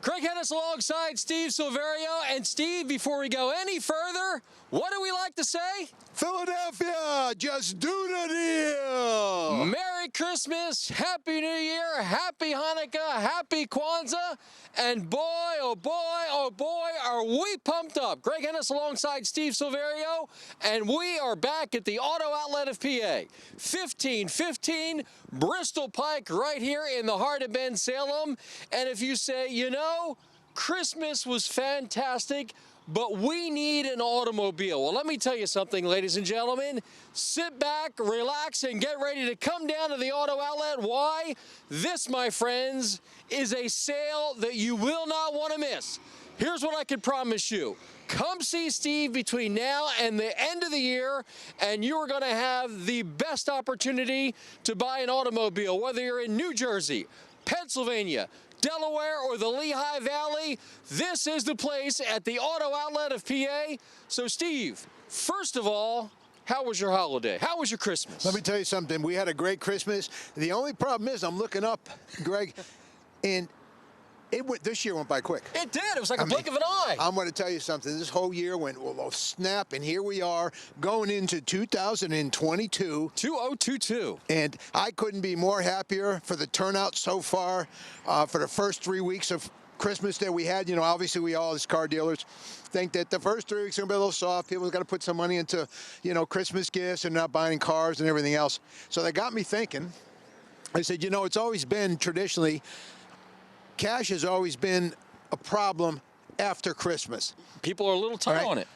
Craig Hennis alongside Steve Silverio. And Steve, before we go any further, what do we like to say? Philadelphia, just do the deal. Merry Christmas, Happy New Year, Happy Hanukkah, Happy Kwanzaa, and boy, oh boy, are we pumped up. Greg Hennis alongside Steve Silverio, and we are back at the Auto Outlet of PA. 1515 Bristol Pike, right here in the heart of Bensalem. And if you say, you know, Christmas was fantastic, but we need an automobile. Well, let me tell you something, ladies and gentlemen. Sit back, relax, and get ready to come down to the Auto Outlet. Why? This, my friends, is a sale that you will not want to miss. Here's what I can promise you. Come see Steve between now and the end of the year, and you are going to have the best opportunity to buy an automobile, whether you're in New Jersey, Pennsylvania, Delaware, or the Lehigh Valley. This is the place at the Auto Outlet of PA. So, Steve, first of all, how was your holiday? How was your Christmas? Let me tell you something. We had a great Christmas. The only problem is I'm looking up, Greg, and this year went by quick. It did. It was like a blink of an eye. I'm going to tell you something. This whole year went, well, snap, and here we are going into 2022. 2022. And I couldn't be more happier for the turnout so far for the first 3 weeks of Christmas that we had. You know, obviously we all, as car dealers, think that the first 3 weeks are going to be a little soft. People got to put some money into, you know, Christmas gifts and not buying cars and everything else. So that got me thinking. I said, you know, it's always been traditionally, cash has always been a problem after Christmas. People are a little tight on it.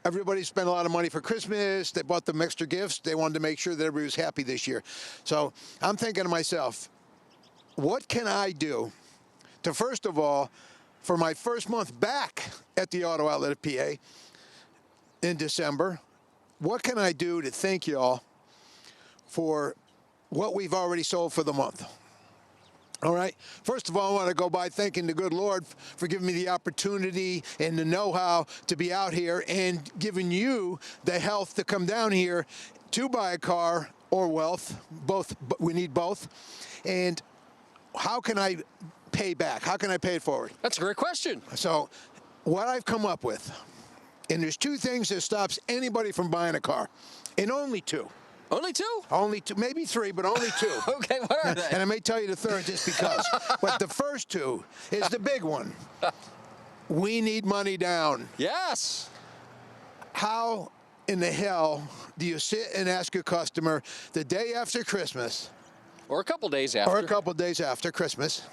Everybody spent a lot of money for Christmas. They bought them extra gifts. They wanted to make sure that everybody was happy this year. So I'm thinking to myself, what can I do to, first of all, for my first month back at the Auto Outlet of PA in December, what can I do to thank y'all for what we've already sold for the month? All right. First of all, I want to go by thanking the good Lord for giving me the opportunity and the know-how to be out here and giving you the health to come down here to buy a car or wealth. Both. We need both. And how can I pay back? How can I pay it forward? That's a great question. So what I've come up with, and there's two things that stops anybody from buying a car, and only two. Only two? Only two, maybe three, but only two. Okay, what are they? And I may tell you the third just because. But the first two is the big one. We need money down. Yes. How in the hell do you sit and ask a customer the day after Christmas, or a couple days after, or a couple days after Christmas,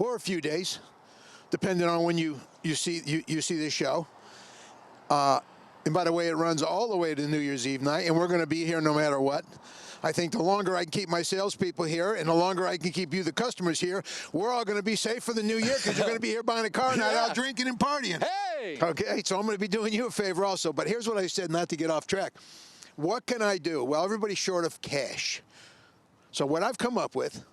or a few days, depending on when you see this show, and by the way, it runs all the way to New Year's Eve night, and we're going to be here no matter what. I think the longer I can keep my salespeople here and the longer I can keep you, the customers, here, we're all going to be safe for the new year because you're going to be here buying a car, not out drinking and partying. Hey! Okay, so I'm going to be doing you a favor also. But here's what I said, not to get off track. What can I do? Well, everybody's short of cash. So what I've come up with,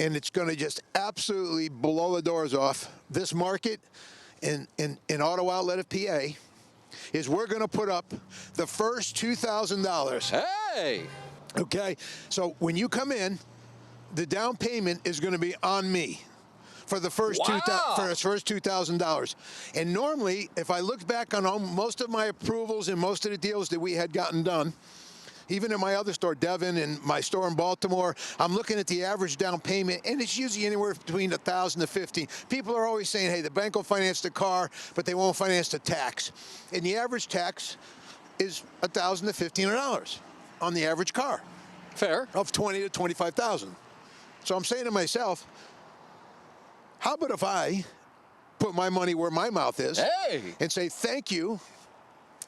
and it's going to just absolutely blow the doors off this market in Auto Outlet of PA, is we're going to put up the first $2,000. Hey! Okay, so when you come in, the down payment is going to be on me for the first $2,000. And normally, if I look back on most of my approvals and most of the deals that we had gotten done, even in my other store, Devon, and my store in Baltimore, I'm looking at the average down payment, and it's usually anywhere between $1,000 to $1,500. People are always saying, hey, the bank will finance the car, but they won't finance the tax. And the average tax is $1,000 to $1,500 on the average car. Fair. Of $20,000 to $25,000. So I'm saying to myself, how about if I put my money where my mouth is, and say thank you.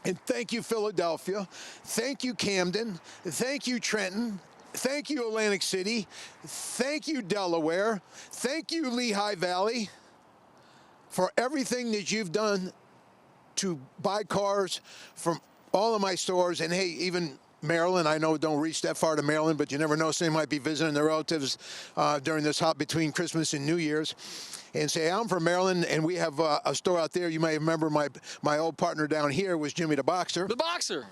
And thank you, Philadelphia. Thank you, Camden. Thank you, Trenton. Thank you, Atlantic City. Thank you, Delaware. Thank you, Lehigh Valley, for everything that you've done to buy cars from all of my stores. And, hey, even Maryland, I know don't reach that far to Maryland, but you never know. Somebody might be visiting their relatives during this hop between Christmas and New Year's. And say, I'm from Maryland, and we have a store out there. You may remember my old partner down here was Jimmy the Boxer. The Boxer.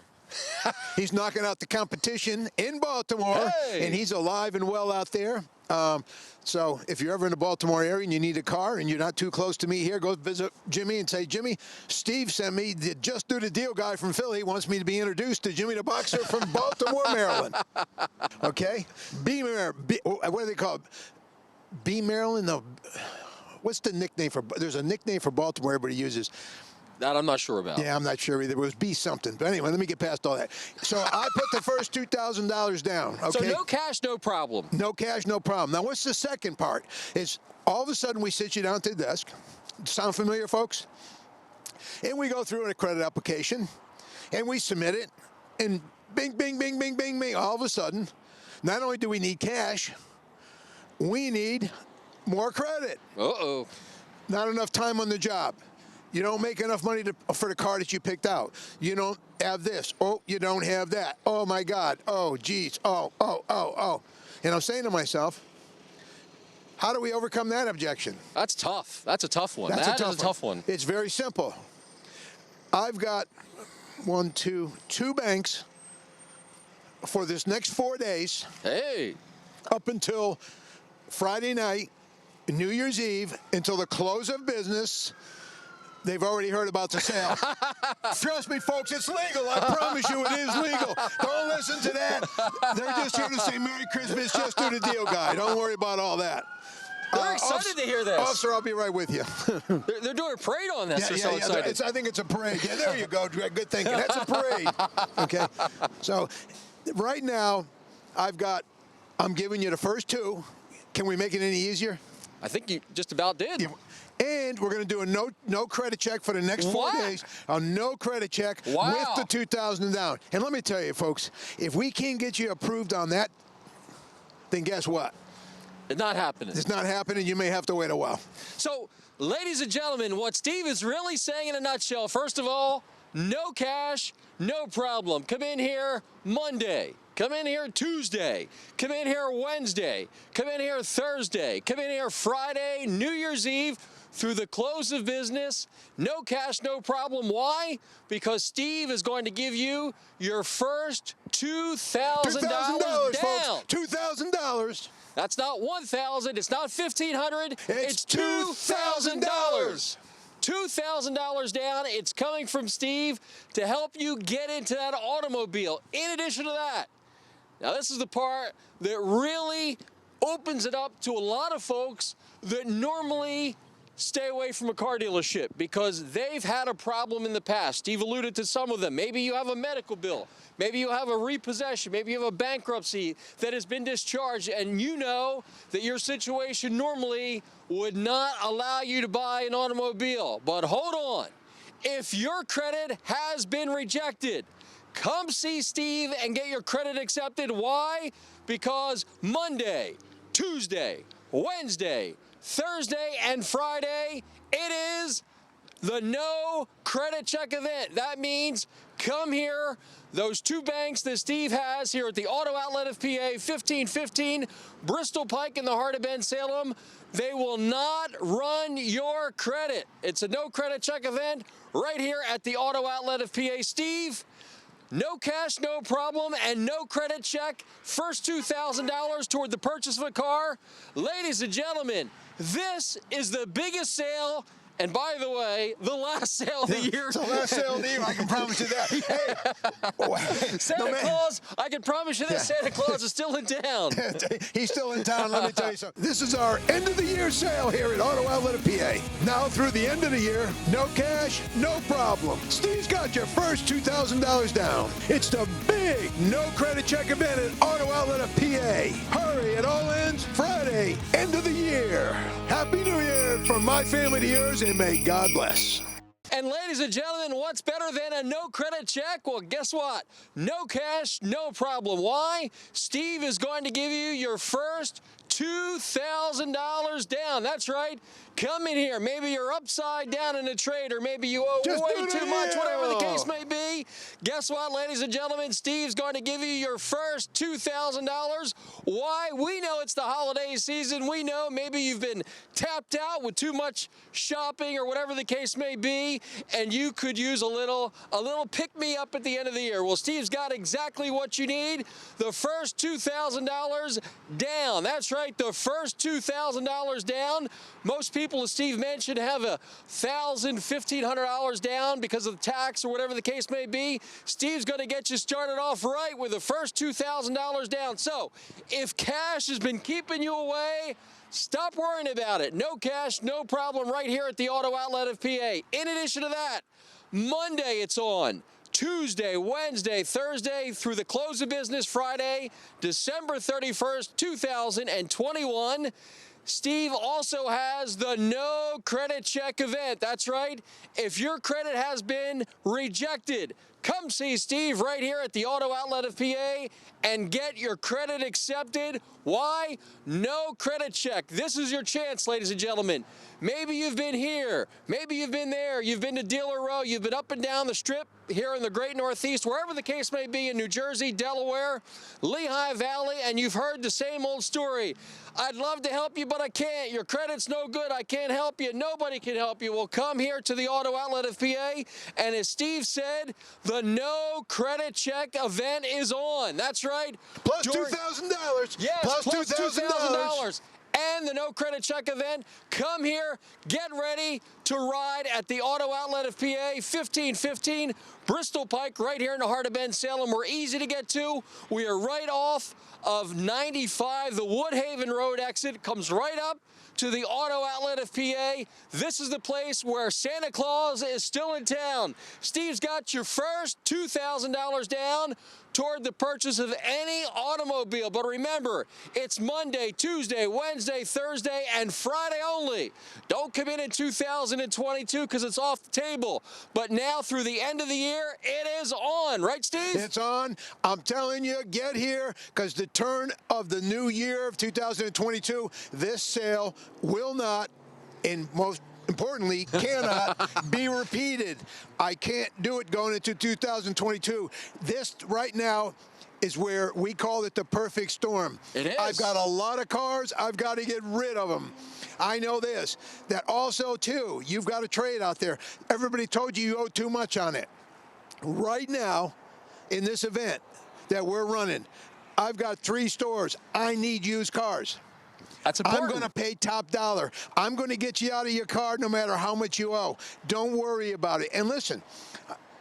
He's knocking out the competition in Baltimore, and he's alive and well out there. So if you're ever in the Baltimore area and you need a car and you're not too close to me here, go visit Jimmy and say, Jimmy, Steve sent me the Just Do the Deal guy from Philly. He wants me to be introduced to Jimmy the Boxer from Baltimore, Maryland. Okay? What do they call it? B Maryland? No. What's the nickname for? There's a nickname for Baltimore everybody uses. That I'm not sure about. Yeah, I'm not sure either. It was B something. But anyway, let me get past all that. So I put the first $2,000 down. Okay? So no cash, no problem. No cash, no problem. Now, what's the second part? Is all of a sudden we sit you down to the desk. Sound familiar, folks? And we go through a credit application, and we submit it, and bing, bing, bing, bing, bing, bing. All of a sudden, not only do we need cash, we need more credit. Uh-oh. Not enough time on the job. You don't make enough money for the car that you picked out. You don't have this. Oh, you don't have that. Oh, my God. Oh, geez. Oh. And I'm saying to myself, how do we overcome that objection? That's tough. That's a tough one. That's That a is a tough one. It's very simple. I've got two banks for this next 4 days. Hey. Up until Friday night, New Year's Eve, until the close of business. They've already heard about the sale. Trust me, folks, it's legal. I promise you it is legal. Don't listen to that. They're just here to say Merry Christmas, Just Do the Deal guy. Don't worry about all that. They're excited to hear this. Officer, I'll be right with you. They're doing a parade on this. They're so excited. I think it's a parade. Yeah, there you go. Good thinking. That's a parade. Okay. So right now, I'm giving you the first two. Can we make it any easier? I think you just about did. Yeah. And we're going to do a no credit check for the next 4 days. A no credit check with the $2,000 down. And let me tell you, folks, if we can't get you approved on that, then guess what? It's not happening. It's not happening. You may have to wait a while. So, ladies and gentlemen, what Steve is really saying in a nutshell, first of all, no cash, no problem. Come in here Monday. Come in here Tuesday. Come in here Wednesday. Come in here Thursday. Come in here Friday, New Year's Eve, through the close of business. No cash, no problem. Why? Because Steve is going to give you your first $2,000 down. Folks. $2,000. That's not $1,000. It's not $1,500. It's $2,000. $2,000 down. It's coming from Steve to help you get into that automobile. In addition to that, now this is the part that really opens it up to a lot of folks that normally stay away from a car dealership because they've had a problem in the past. Steve alluded to some of them. Maybe you have a medical bill. Maybe you have a repossession. Maybe you have a bankruptcy that has been discharged, and you know that your situation normally would not allow you to buy an automobile. But hold on. If your credit has been rejected, come see Steve and get your credit accepted. Why? Because Monday, Tuesday, Wednesday, Thursday, and Friday, it is the no credit check event. That means come here. Those two banks that Steve has here at the Auto Outlet of PA, 1515 Bristol Pike in the heart of Bensalem, they will not run your credit. It's a no credit check event right here at the Auto Outlet of PA. Steve, no cash, no problem, and no credit check. First $2,000 toward the purchase of a car. Ladies and gentlemen, this is the biggest sale, and by the way, the last sale of the year. It's the last sale of the year, I can promise you that. Hey, Santa Claus, I can promise you this, Santa Claus is still in town. He's still in town, let me tell you something. This is our end of the year sale here at Auto Outlet of PA. Now through the end of the year, no cash, no problem. Steve's got your first $2,000 down. It's the big no credit check event at Auto Outlet of PA. Hurry, it all ends Friday, end of the year. Happy New Year from my family to yours, and may God bless. And ladies and gentlemen, what's better than a no credit check? Well, guess what? No cash, no problem. Why? Steve is going to give you your first $2,000 down. That's right. Come in here. Maybe you're upside down in a trade, or maybe you owe way too much, whatever the case may be. Guess what, ladies and gentlemen? Steve's going to give you your first $2,000. Why? We know it's the holiday season. We know maybe you've been tapped out with too much shopping or whatever the case may be, and you could use a little pick-me-up at the end of the year. Well, Steve's got exactly what you need. The first $2,000 down. That's right. right. The first $2,000 down. Most people, as Steve mentioned, have $1,000, $1,500 down because of the tax or whatever the case may be. Steve's going to get you started off right with the first $2,000 down. So if cash has been keeping you away, stop worrying about it. No cash, no problem right here at the Auto Outlet of PA. In addition to that, Monday it's on. Tuesday, Wednesday, Thursday, through the close of business Friday, December 31st, 2021. Steve also has the no credit check event. That's right. If your credit has been rejected, come see Steve right here at the Auto Outlet of PA and get your credit accepted. Why? No credit check. This is your chance, ladies and gentlemen. Maybe you've been here. Maybe you've been there. You've been to Dealer Row. You've been up and down the strip here in the great Northeast, wherever the case may be, in New Jersey, Delaware, Lehigh Valley, and you've heard the same old story. I'd love to help you, but I can't. Your credit's no good. I can't help you. Nobody can help you. Well, come here to the Auto Outlet of PA, and as Steve said, the no credit check event is on. That's right. Plus $2,000. Yes, plus $2,000. And the no credit check event. Come here, get ready to ride at the Auto Outlet of PA, 1515 Bristol Pike, right here in the heart of Bensalem. We're easy to get to. We are right off of 95, the Woodhaven Road exit. Comes right up to the Auto Outlet of PA. This is the place where Santa Claus is still in town. Steve's got your first $2,000 down toward the purchase of any automobile. But remember, it's Monday, Tuesday, Wednesday, Thursday, and Friday only. Don't come in 2022 because it's off the table. But now through the end of the year, it is on. Right, Steve? It's on. I'm telling you, get here, because the turn of the new year of 2022, this sale will not, and most importantly, cannot be repeated. I can't do it going into 2022. This right now is where we call it the perfect storm. It is. I've got a lot of cars. I've got to get rid of them. I know this. That also, too, you've got a trade out there. Everybody told you owe too much on it. Right now, in this event that we're running, I've got 3 stores. I need used cars. That's important. I'm going to pay top dollar. I'm going to get you out of your car no matter how much you owe. Don't worry about it. And listen,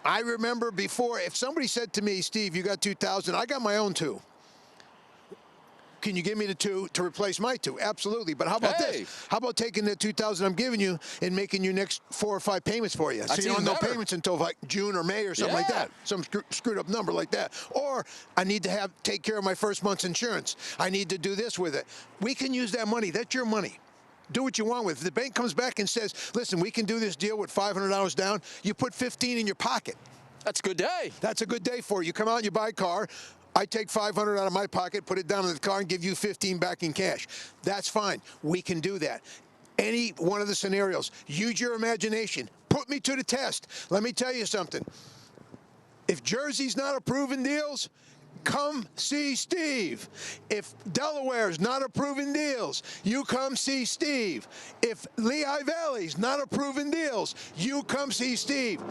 I remember before, if somebody said to me, Steve, you got 2,000, I got my own 2. Can you give me the 2 to replace my 2? Absolutely. But how about this? How about taking the 2,000 I'm giving you and making your next 4 or 5 payments for you? That's so you don't have better. no payments until like June or May or something like that. Some screwed up number like that. Or I need to take care of my first month's insurance. I need to do this with it. We can use that money. That's your money. Do what you want with it. If the bank comes back and says, listen, we can do this deal with $500 down, you put 15 in your pocket. That's a good day. That's a good day for you. You come out and you buy a car. I take $500 out of my pocket, put it down in the car, and give you 15 back in cash. That's fine. We can do that. Any one of the scenarios. Use your imagination. Put me to the test. Let me tell you something. If Jersey's not approving deals, come see Steve. If Delaware's not approving deals, you come see Steve. If Lehigh Valley's not approving deals, you come see Steve.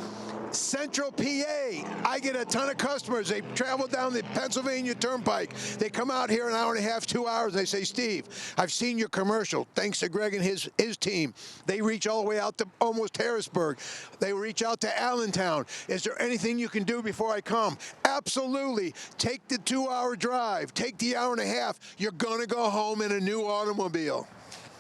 Central PA, I get a ton of customers. They travel down the Pennsylvania Turnpike. They come out here an hour and a half, 2 hours, and they say, Steve, I've seen your commercial. Thanks to Greg and his team. They reach all the way out to almost Harrisburg. They reach out to Allentown. Is there anything you can do before I come? Absolutely. Take the 2-hour drive. Take the hour and a half. You're going to go home in a new automobile.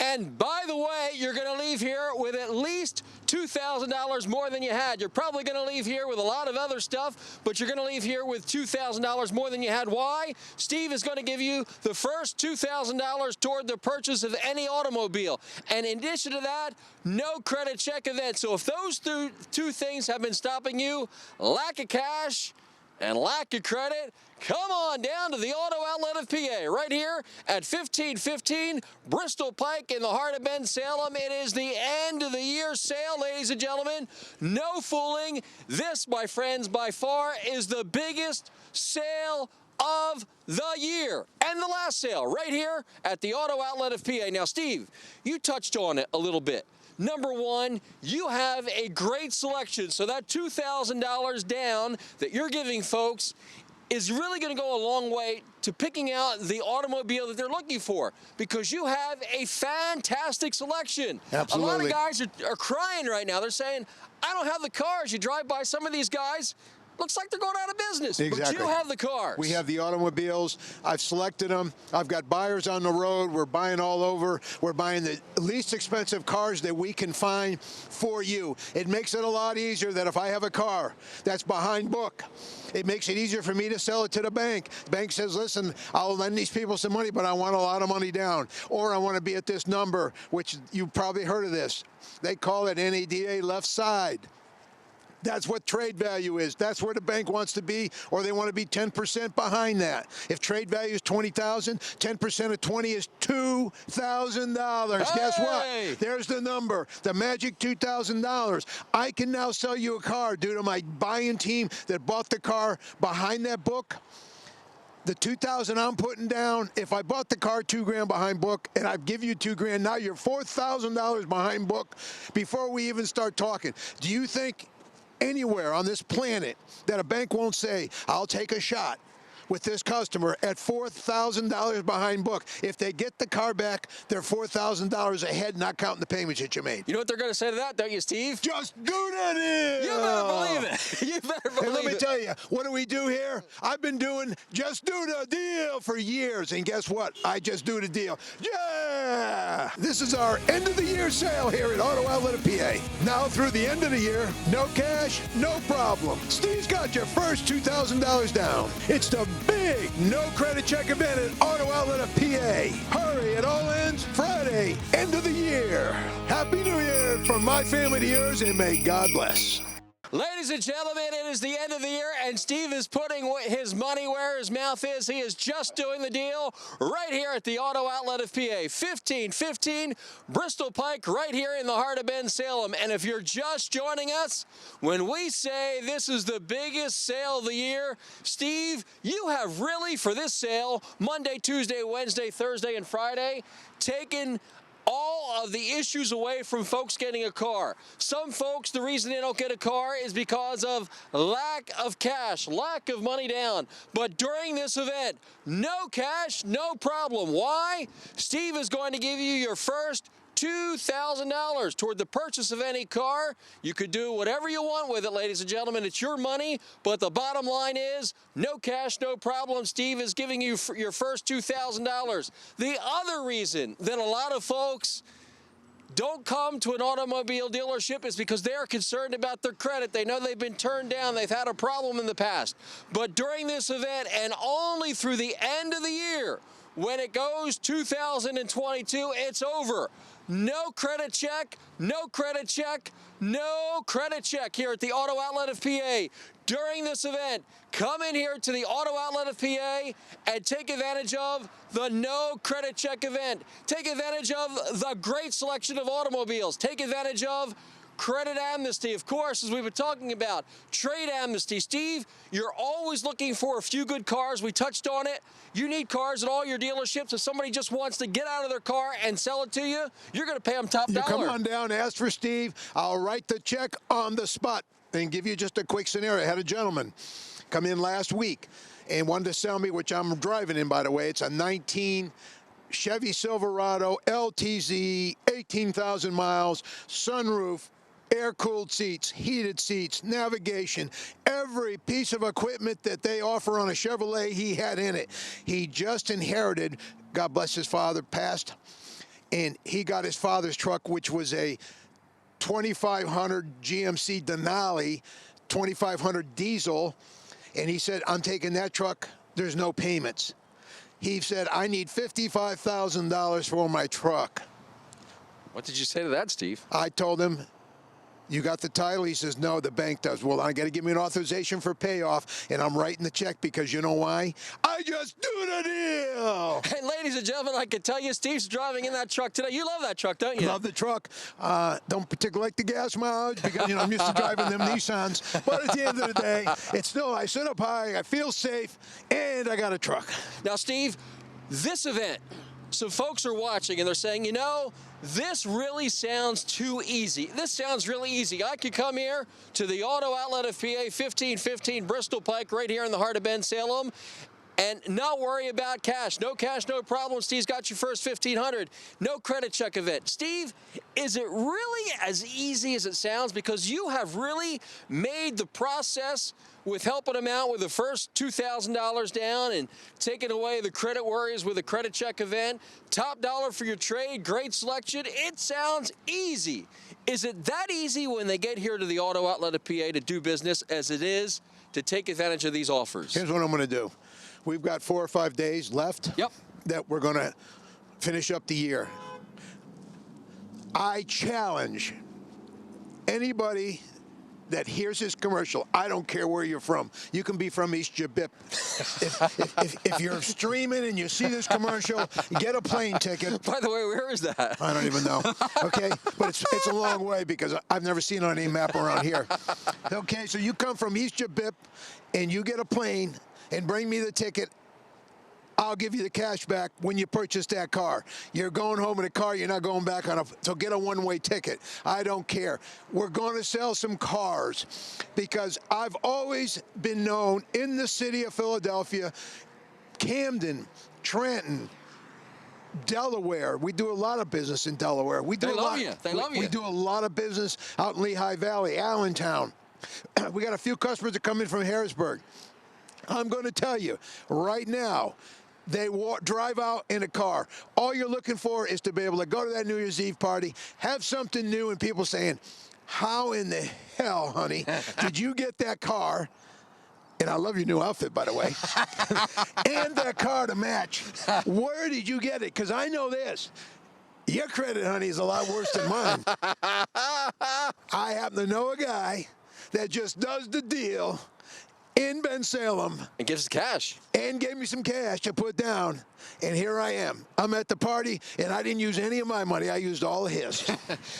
And by the way, you're going to leave here with at least $2,000 more than you had. You're probably going to leave here with a lot of other stuff, but you're going to leave here with $2,000 more than you had. Why? Steve is going to give you the first $2,000 toward the purchase of any automobile. And in addition to that, no credit check event. So if those two things have been stopping you, lack of cash and lack of credit, come on down to the Auto Outlet of PA, right here at 1515 Bristol Pike in the heart of Bensalem. It is the end of the year sale, ladies and gentlemen. No fooling. This, my friends, by far is the biggest sale of the year. And the last sale right here at the Auto Outlet of PA. Now, Steve, you touched on it a little bit. Number one, you have a great selection. So that $2,000 down that you're giving folks is really going to go a long way to picking out the automobile that they're looking for, because you have a fantastic selection. Absolutely. A lot of guys are crying right now. They're saying, I don't have the cars. You drive by some of these guys, looks like they're going out of business. Exactly. But you have the cars. We have the automobiles. I've selected them. I've got buyers on the road. We're buying all over. We're buying the least expensive cars that we can find for you. It makes it a lot easier that if I have a car that's behind book, it makes it easier for me to sell it to the bank. The bank says, listen, I'll lend these people some money, but I want a lot of money down. Or I want to be at this number, which you've probably heard of this. They call it NADA left side. That's what trade value is. That's where the bank wants to be, or they want to be 10% behind that. If trade value is $20,000, 10% of 20 is $2,000. Hey! Guess what? There's the number, the magic $2,000. I can now sell you a car due to my buying team that bought the car behind that book. The $2,000 I'm putting down, if I bought the car $2,000 behind book and I give you $2,000, now you're $4,000 behind book before we even start talking. Do you think anywhere on this planet that a bank won't say, I'll take a shot with this customer at $4,000 behind book? If they get the car back, they're $4,000 ahead, not counting the payments that you made. You know what they're going to say to that, don't you, Steve? Just do that deal. You better believe it. You better believe it. And let me tell you, what do we do here? I've been doing just do the deal for years, and guess what? I just do the deal. Yeah! This is our end of the year sale here at Auto Outlet of PA. Now through the end of the year, no cash, no problem. Steve's got your first $2,000 down. It's the big no credit check event at Auto Outlet of PA. Hurry, it all ends Friday, end of the year. Happy New Year from my family to yours, and may God bless. Ladies and gentlemen, it is the end of the year, and Steve is putting his money where his mouth is. He is just doing the deal right here at the Auto Outlet of PA. 1515 Bristol Pike, right here in the heart of Bensalem. And if you're just joining us, when we say this is the biggest sale of the year, Steve, you have really, for this sale, Monday, Tuesday, Wednesday, Thursday, and Friday, taken all of the issues away from folks getting a car. Some folks, the reason they don't get a car is because of lack of cash, lack of money down. But during this event, no cash, no problem. Why? Steve is going to give you your first $2,000 toward the purchase of any car. You could do whatever you want with it, ladies and gentlemen. It's your money, but the bottom line is no cash, no problem. Steve is giving you your first $2,000. The other reason that a lot of folks don't come to an automobile dealership is because they are concerned about their credit. They know they've been turned down. They've had a problem in the past. But during this event, and only through the end of the year, when it goes 2022, it's over. No credit check, no credit check, no credit check here at the Auto Outlet of PA. During this event, come in here to the Auto Outlet of PA and take advantage of the no credit check event. Take advantage of the great selection of automobiles. Take advantage of credit amnesty, of course, as we've been talking about. Trade amnesty. Steve, you're always looking for a few good cars. We touched on it. You need cars at all your dealerships. If somebody just wants to get out of their car and sell it to you, you're going to pay them top dollar. You come on down, ask for Steve. I'll write the check on the spot and give you just a quick scenario. I had a gentleman come in last week and wanted to sell me, which I'm driving in, by the way. It's a 19 Chevy Silverado LTZ, 18,000 miles, sunroof, air-cooled seats, heated seats, navigation, every piece of equipment that they offer on a Chevrolet he had in it. He just inherited, God bless his father, passed, and he got his father's truck, which was a 2500 GMC Denali, 2500 diesel, and he said, I'm taking that truck, there's no payments. He said, I need $55,000 for my truck. What did you say to that, Steve? I told him, you got the title? He says, no, the bank does. Well, I got to give me an authorization for payoff, and I'm writing the check because you know why? I just do the deal. And ladies and gentlemen, I can tell you, Steve's driving in that truck today. You love that truck, don't you? Love the truck. Don't particularly like the gas mileage because, you know, I'm used to driving them Nissans. But at the end of the day, it's still, I sit up high, I feel safe, and I got a truck. Now, Steve, this event, So folks are watching and they're saying, you know, this really sounds too easy. This sounds really easy. I could come here to the auto outlet of PA, 1515 Bristol Pike, right here in the heart of Bensalem, and not worry about cash. No cash, no problem. Steve's got your first 1,500. No credit check event. Steve, is it really as easy as it sounds? Because you have really made the process with helping them out with the first $2,000 down and taking away the credit worries with a credit check event. Top dollar for your trade, great selection. It sounds easy. Is it that easy when they get here to the auto outlet of PA to do business as it is to take advantage of these offers? Here's what I'm going to do. We've got 4 or 5 days left that we're going to finish up the year. I challenge anybody that hears this commercial. I don't care where you're from. You can be from East Jabip. If you're streaming and you see this commercial, get a plane ticket. By the way, where is that? I don't even know. Okay, but it's a long way because I've never seen it on any map around here. Okay, so you come from East Jabip and you get a plane and bring me the ticket. I'll give you the cash back when you purchase that car. You're going home in a car, you're not going back on so get a one-way ticket. I don't care. We're going to sell some cars because I've always been known in the city of Philadelphia, Camden, Trenton, Delaware. We do a lot of business in Delaware. They love you. We do a lot of business out in Lehigh Valley, Allentown. We got a few customers that come in from Harrisburg. I'm going to tell you right now, they drive out in a car. All you're looking for is to be able to go to that New Year's Eve party, have something new, and people saying, how in the hell, honey, did you get that car? And I love your new outfit, by the way. And that car to match. Where did you get it? Because I know this. Your credit, honey, is a lot worse than mine. I happen to know a guy that just does the deal in Bensalem. And gives us cash. And gave me some cash to put down. And here I am. I'm at the party, and I didn't use any of my money. I used all of his.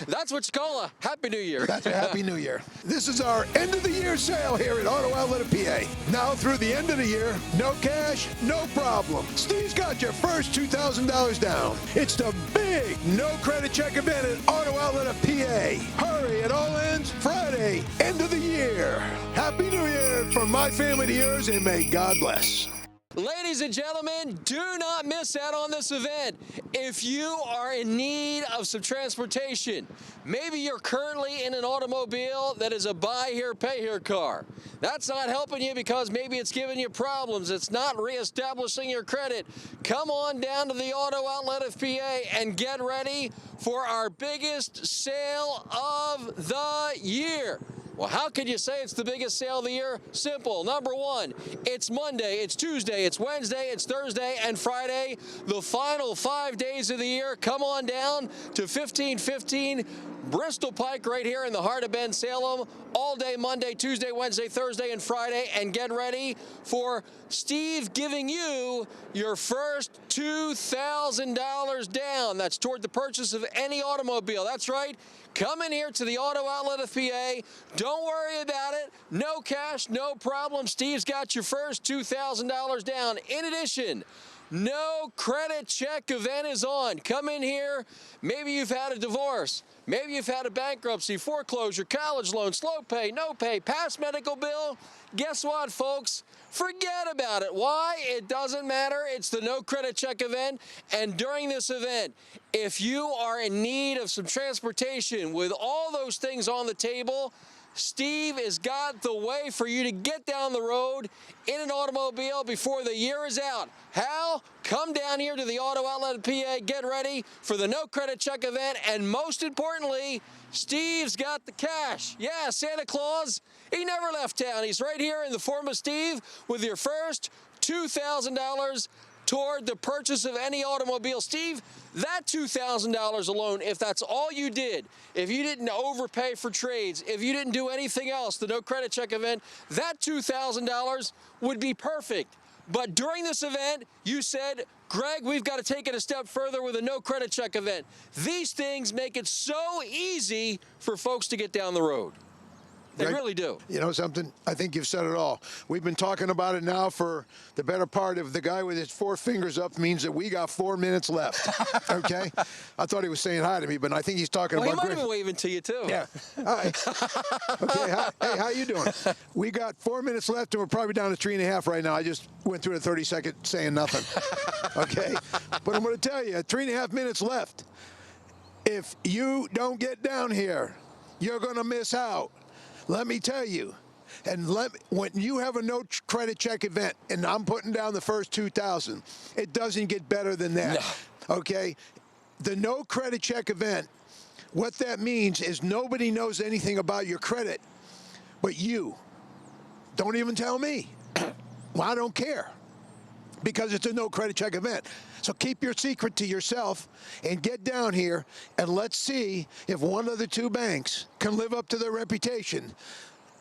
That's what you call a Happy New Year. That's a Happy New Year. This is our end-of-the-year sale here at Auto Outlet of PA. Now through the end of the year, no cash, no problem. Steve's got your first $2,000 down. It's the big no credit check event at Auto Outlet of PA. Hurry, it all ends Friday, end of the year. Happy New Year from my family to yours, and may God bless. Ladies and gentlemen, do not miss out on this event. If you are in need of some transportation, maybe you're currently in an automobile that is a buy here, pay here car. That's not helping you because maybe it's giving you problems. It's not reestablishing your credit. Come on down to the Auto Outlet of PA and get ready for our biggest sale of the year. Well, how could you say it's the biggest sale of the year? Simple. Number one, it's Monday, it's Tuesday, it's Wednesday, it's Thursday, and Friday, the final 5 days of the year. Come on down to 1515 Bristol Pike right here in the heart of Bensalem. All day Monday, Tuesday, Wednesday, Thursday, and Friday. And get ready for Steve giving you your first $2,000 down. That's toward the purchase of any automobile. That's right. Come in here to the Auto Outlet of PA. Don't worry about it. No cash, no problem. Steve's got your first $2,000 down. In addition, no credit check event is on. Come in here. Maybe you've had a divorce. Maybe you've had a bankruptcy, foreclosure, college loan, slow pay, no pay, past medical bill. Guess what, folks? Forget about it. Why? It doesn't matter. It's the no credit check event. And during this event, if you are in need of some transportation with all those things on the table, Steve has got the way for you to get down the road in an automobile before the year is out. How? Come down here to the Auto Outlet of PA, get ready for the no credit check event, and most importantly, Steve's got the cash. Yeah, Santa Claus, he never left town. He's right here in the form of Steve with your first $2,000 toward the purchase of any automobile. Steve, that $2,000 alone, if that's all you did, if you didn't overpay for trades, if you didn't do anything else, the no credit check event, that $2,000 would be perfect. But during this event, you said, Greg, we've got to take it a step further with a no credit check event. These things make it so easy for folks to get down the road. They Greg, really do. You know something? I think you've said it all. We've been talking about it now for the better part of the guy with his 4 fingers up means that we got 4 minutes left. Okay? I thought he was saying hi to me, but I think he's talking Well, about he might Greg. have been waving to you, too. Yeah. Hi. Okay. Hi. Hey, how you doing? We got 4 minutes left, and we're probably down to 3.5 right now. I just went through a 30-second saying nothing. Okay? But I'm going to tell you, 3.5 minutes left. If you don't get down here, you're going to miss out. Let me tell you. And when you have a no credit check event, and I'm putting down the first 2,000, it doesn't get better than that. No. Okay? The no credit check event, what that means is nobody knows anything about your credit but you. Don't even tell me. Well, I don't care, because it's a no credit check event. So keep your secret to yourself and get down here, and let's see if one of the 2 banks can live up to their reputation.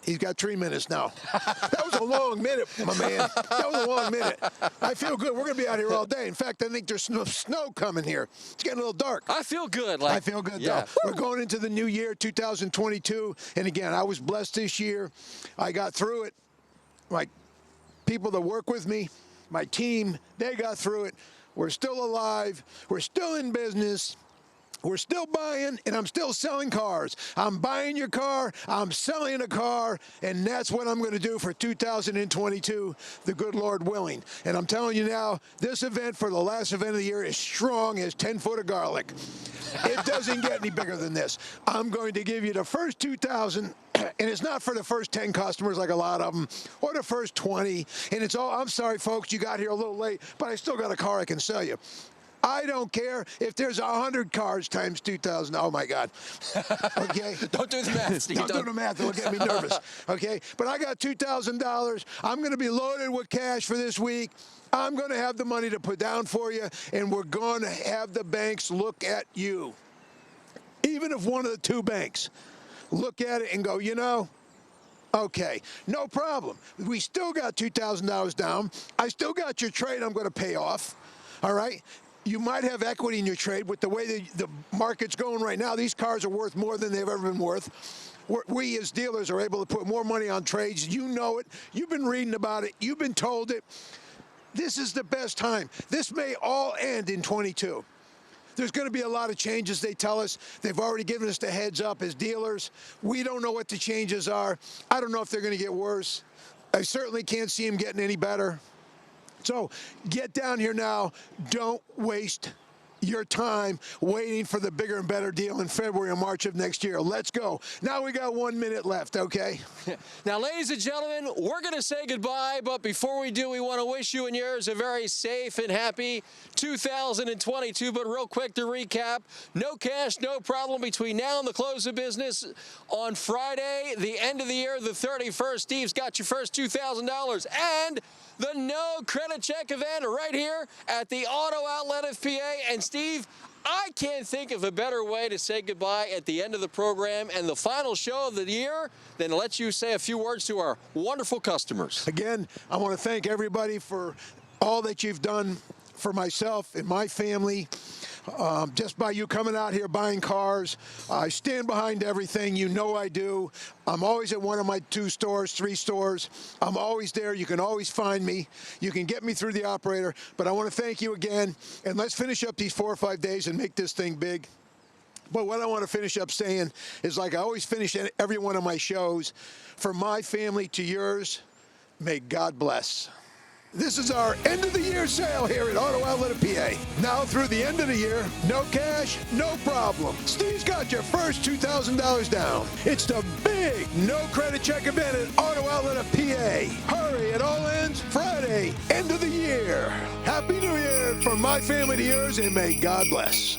He's got 3 minutes now. That was a long minute, my man. That was a long minute. I feel good. We're going to be out here all day. In fact, I think there's snow coming here. It's getting a little dark. I feel good. I feel good, though. We're going into the new year, 2022. And again, I was blessed this year. I got through it. My people that work with me, my team, they got through it. We're still alive. We're still in business. We're still buying, and I'm still selling cars. I'm buying your car, I'm selling a car, and that's what I'm going to do for 2022, the good Lord willing. And I'm telling you now, this event for the last event of the year is strong as 10 foot of garlic. It doesn't get any bigger than this. I'm going to give you the first 2,000, and it's not for the first 10 customers like a lot of them, or the first 20, and it's all, I'm sorry, folks, you got here a little late, but I still got a car I can sell you. I don't care if there's 100 cars times 2,000. Oh, my God. Okay? Don't do the math, Steve. Don't do the math. It'll get me nervous. Okay? But I got $2,000. I'm going to be loaded with cash for this week. I'm going to have the money to put down for you, and we're going to have the banks look at you. Even if one of the 2 banks look at it and go, you know, okay, no problem. We still got $2,000 down. I still got your trade I'm going to pay off. All right? You might have equity in your trade. With the way the market's going right now, these cars are worth more than they've ever been worth. We as dealers are able to put more money on trades. You know it. You've been reading about it. You've been told it. This is the best time. This may all end in 22. There's going to be a lot of changes, they tell us. They've already given us the heads up as dealers. We don't know what the changes are. I don't know if they're going to get worse. I certainly can't see them getting any better. So get down here now. Don't waste your time waiting for the bigger and better deal in February or March of next year. Let's go. Now we got 1 minute left, okay? Now, ladies and gentlemen, we're going to say goodbye, but before we do, we want to wish you and yours a very safe and happy 2022. But real quick to recap, no cash, no problem between now and the close of business on Friday, the end of the year, the 31st. Steve's got your first $2,000 and the no credit check event right here at the Auto Outlet of PA. And Steve, I can't think of a better way to say goodbye at the end of the program and the final show of the year than to let you say a few words to our wonderful customers. Again, I want to thank everybody for all that you've done for myself and my family. Just by you coming out here buying cars, I stand behind everything. You know I do. I'm always at one of my 2 stores, 3 stores. I'm always there. You can always find me. You can get me through the operator. But I want to thank you again. And let's finish up these 4 or 5 days and make this thing big. But what I want to finish up saying is, like I always finish every one of my shows, from my family to yours, may God bless. This is our end of the year sale here at Auto Outlet of PA. Now through the end of the year, no cash, no problem. Steve's got your first $2,000 down. It's the big no credit check event at Auto Outlet of PA. Hurry, it all ends Friday, end of the year. Happy New Year from my family to yours, and may God bless.